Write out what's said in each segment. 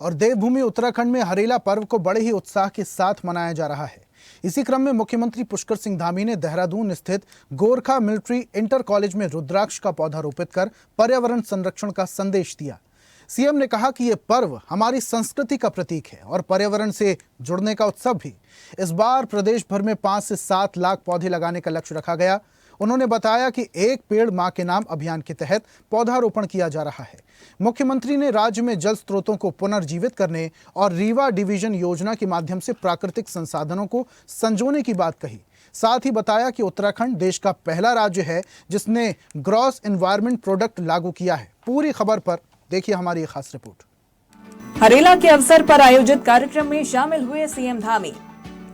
और देवभूमि उत्तराखंड में हरेला पर्व को बड़े ही उत्साह के साथ मनाया जा रहा है। इसी क्रम में मुख्यमंत्री पुष्कर सिंह धामी ने देहरादून स्थित गोरखा मिलिट्री इंटर कॉलेज में रुद्राक्ष का पौधा रोपित कर पर्यावरण संरक्षण का संदेश दिया। सीएम ने कहा कि ये पर्व हमारी संस्कृति का प्रतीक है और पर्यावरण से जुड़ने का उत्सव भी। इस बार प्रदेश भर में 5 से 7 लाख पौधे लगाने का लक्ष्य रखा गया। उन्होंने बताया कि एक पेड़ मां के नाम अभियान के तहत पौधारोपण किया जा रहा है। मुख्यमंत्री ने राज्य में जल स्रोतों को पुनर्जीवित करने और रीवा डिवीजन योजना के माध्यम से प्राकृतिक संसाधनों को संजोने की बात कही। साथ ही बताया कि उत्तराखंड देश का पहला राज्य है जिसने ग्रॉस एनवायरनमेंट प्रोडक्ट लागू किया है। पूरी खबर पर देखिए हमारी ये खास रिपोर्ट। हरेला के अवसर पर आयोजित कार्यक्रम में शामिल हुए सीएम धामी।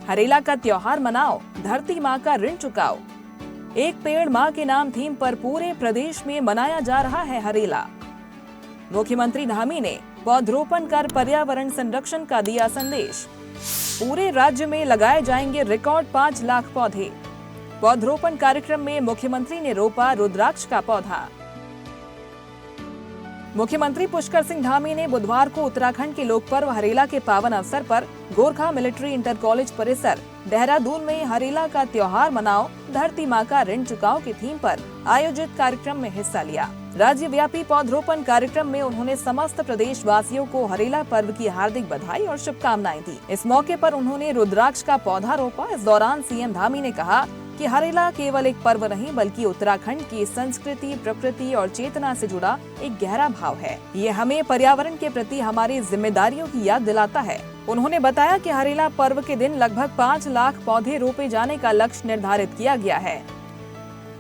हरेला का त्योहार मनाओ, धरती माँ का ऋण चुकाओ। एक पेड़ माँ के नाम थीम पर पूरे प्रदेश में मनाया जा रहा है हरेला। मुख्यमंत्री धामी ने पौधरोपण कर पर्यावरण संरक्षण का दिया संदेश। पूरे राज्य में लगाए जाएंगे रिकॉर्ड 5 लाख पौधे। पौधरोपण कार्यक्रम में मुख्यमंत्री ने रोपा रुद्राक्ष का पौधा। मुख्यमंत्री पुष्कर सिंह धामी ने बुधवार को उत्तराखंड के लोक पर्व हरेला के पावन अवसर पर गोरखा मिलिट्री इंटर कॉलेज परिसर देहरादून में हरेला का त्योहार मनाओ, धरती माँ का ऋण चुकाओ की थीम पर आयोजित कार्यक्रम में हिस्सा लिया। राज्यव्यापी पौधरोपण कार्यक्रम में उन्होंने समस्त प्रदेश वासियों को हरेला पर्व की हार्दिक बधाई और शुभकामनाएं दी। इस मौके पर उन्होंने रुद्राक्ष का पौधा रोपा। इस दौरान सीएम धामी ने कहा कि हरेला केवल एक पर्व नहीं बल्कि उत्तराखंड की संस्कृति, प्रकृति और चेतना से जुड़ा एक गहरा भाव है। ये हमें पर्यावरण के प्रति हमारी जिम्मेदारियों की याद दिलाता है। उन्होंने बताया कि हरेला पर्व के दिन लगभग 5 लाख पौधे रोपे जाने का लक्ष्य निर्धारित किया गया है।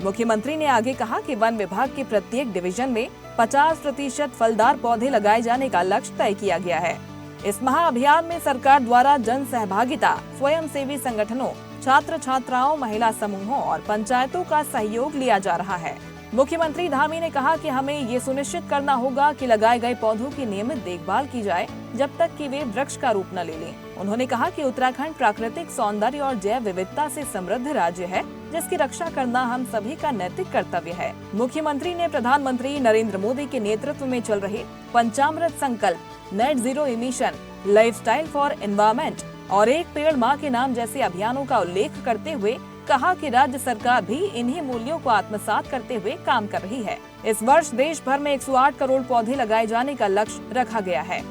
मुख्यमंत्री ने आगे कहा कि वन विभाग के प्रत्येक डिवीजन में 50% फलदार पौधे लगाए जाने का लक्ष्य तय किया गया है। इस महाअभियान में सरकार द्वारा जन सहभागिता, स्वयंसेवी संगठनों, छात्र छात्राओं, महिला समूहों और पंचायतों का सहयोग लिया जा रहा है। मुख्यमंत्री धामी ने कहा कि हमें ये सुनिश्चित करना होगा कि लगाए गए पौधों की नियमित देखभाल की जाए जब तक कि वे वृक्ष का रूप न ले लें। उन्होंने कहा कि उत्तराखंड प्राकृतिक सौंदर्य और जैव विविधता से समृद्ध राज्य है जिसकी रक्षा करना हम सभी का नैतिक कर्तव्य है। मुख्यमंत्री ने प्रधानमंत्री नरेंद्र मोदी के नेतृत्व में चल रहे पंचामृत संकल्प, net zero emission, lifestyle for environment और एक पेड़ माँ के नाम जैसे अभियानों का उल्लेख करते हुए कहा कि राज्य सरकार भी इन्हीं मूल्यों को आत्मसात करते हुए काम कर रही है। इस वर्ष देश भर में 108 करोड़ पौधे लगाए जाने का लक्ष्य रखा गया है।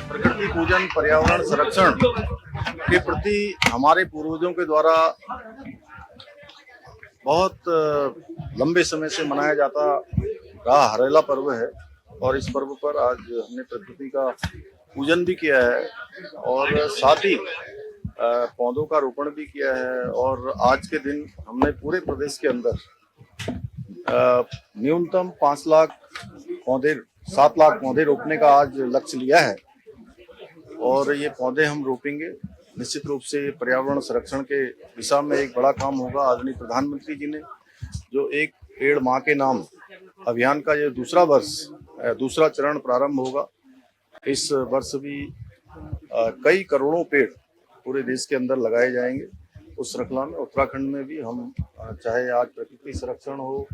प्रकृति पूजन, पर्यावरण संरक्षण के प्रति हमारे पूर्वजों के द्वारा बहुत लंबे समय से मनाया जाता रहा हरेला पर्व है और इस पर्व पर आज हमने प्रकृति का पूजन भी किया है और साथ ही पौधों का रोपण भी किया है। और आज के दिन हमने पूरे प्रदेश के अंदर न्यूनतम 5 लाख पौधे, 7 लाख पौधे रोपने का आज लक्ष्य लिया है और ये पौधे हम रोपेंगे। निश्चित रूप से पर्यावरण संरक्षण के दिशा में एक बड़ा काम होगा। आदरणीय प्रधानमंत्री जी ने जो एक पेड़ माँ के नाम अभियान का ये दूसरा चरण प्रारंभ होगा। इस वर्ष भी कई करोड़ों पेड़ पूरे देश के अंदर लगाए जाएंगे। उस श्रृंखला में उत्तराखंड में भी हम चाहे आज प्रकृति संरक्षण हो,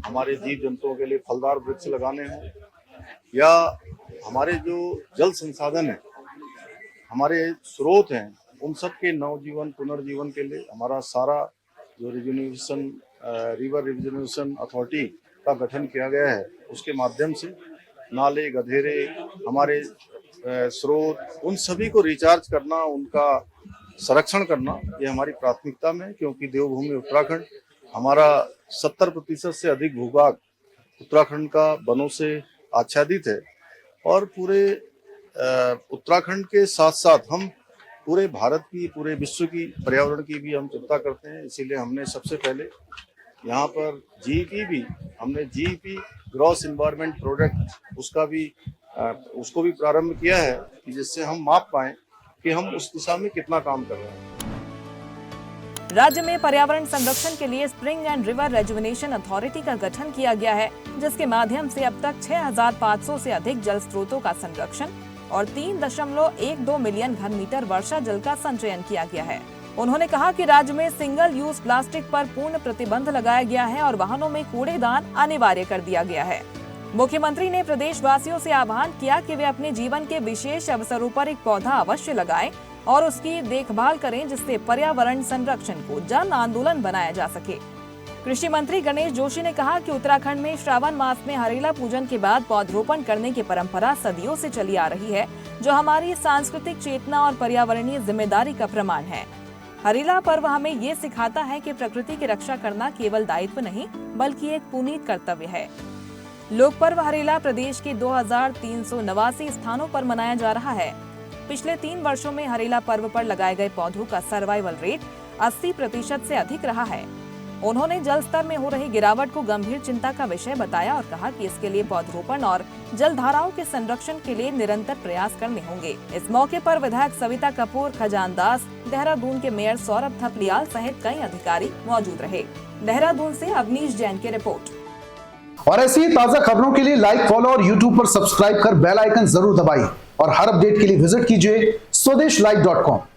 हमारे जीव जंतुओं के लिए फलदार वृक्ष लगाने हो या हमारे जो जल संसाधन है, हमारे स्रोत हैं, उन सब के नवजीवन पुनर्जीवन के लिए हमारा सारा जो रिवर रिजर्वेशन अथॉरिटी का गठन किया गया है उसके माध्यम से नाले, गधेरे, हमारे स्रोत, उन सभी को रिचार्ज करना, उनका संरक्षण करना, ये हमारी प्राथमिकता में है। क्योंकि देवभूमि उत्तराखंड, हमारा 70% से अधिक भूभाग उत्तराखंड का वनों से आच्छादित है और पूरे उत्तराखंड के साथ साथ हम पूरे भारत की, पूरे विश्व की पर्यावरण की भी हम चिंता करते हैं। इसीलिए हमने सबसे पहले यहाँ पर जीईपी ग्रॉस एनवायरनमेंट प्रोडक्ट उसको भी प्रारंभ किया है कि जिससे हम माप पाएं कि हम उस दिशा में कितना काम कर रहे हैं। राज्य में पर्यावरण संरक्षण के लिए spring and river rejuvenation authority का गठन किया गया है जिसके माध्यम से अब तक 6500 से अधिक जल स्रोतों का संरक्षण और 3.12 मिलियन घन मीटर वर्षा जल का संचयन किया गया है। उन्होंने कहा कि राज्य में सिंगल यूज प्लास्टिक पर पूर्ण प्रतिबंध लगाया गया है और वाहनों में कूड़ेदान अनिवार्य कर दिया गया है। मुख्यमंत्री ने प्रदेशवासियों से आह्वान किया कि वे अपने जीवन के विशेष अवसरों पर एक पौधा अवश्य लगाएं और उसकी देखभाल करें, जिससे पर्यावरण संरक्षण को जन आंदोलन बनाया जा सके। कृषि मंत्री गणेश जोशी ने कहा कि उत्तराखंड में श्रावण मास में हरेला पूजन के बाद पौधरोपण करने की परंपरा सदियों से चली आ रही है, जो हमारी सांस्कृतिक चेतना और पर्यावरणीय जिम्मेदारी का प्रमाण है। हरेला पर्व हमें ये सिखाता है कि प्रकृति की रक्षा करना केवल दायित्व नहीं, बल्कि एक पुनीत कर्तव्य है। लोक पर्व हरेला प्रदेश के 2389 स्थानों पर मनाया जा रहा है। पिछले 3 वर्षों में हरेला पर्व पर लगाए गए पौधों का सर्वाइवल रेट 80% से अधिक रहा है। उन्होंने जल स्तर में हो रही गिरावट को गंभीर चिंता का विषय बताया और कहा कि इसके लिए पौधरोपण और जल धाराओं के संरक्षण के लिए निरंतर प्रयास करने होंगे। इस मौके पर विधायक सविता कपूर, खजानदास, देहरादून के मेयर सौरभ थपलियाल सहित कई अधिकारी मौजूद रहे। देहरादून से अवनीश जैन की रिपोर्ट। और ऐसी ही ताजा खबरों के लिए लाइक, फॉलो और यूट्यूब पर सब्सक्राइब कर बेल आइकन जरूर दबाइए और हर अपडेट के लिए विजिट कीजिए स्वदेशलाइव.com।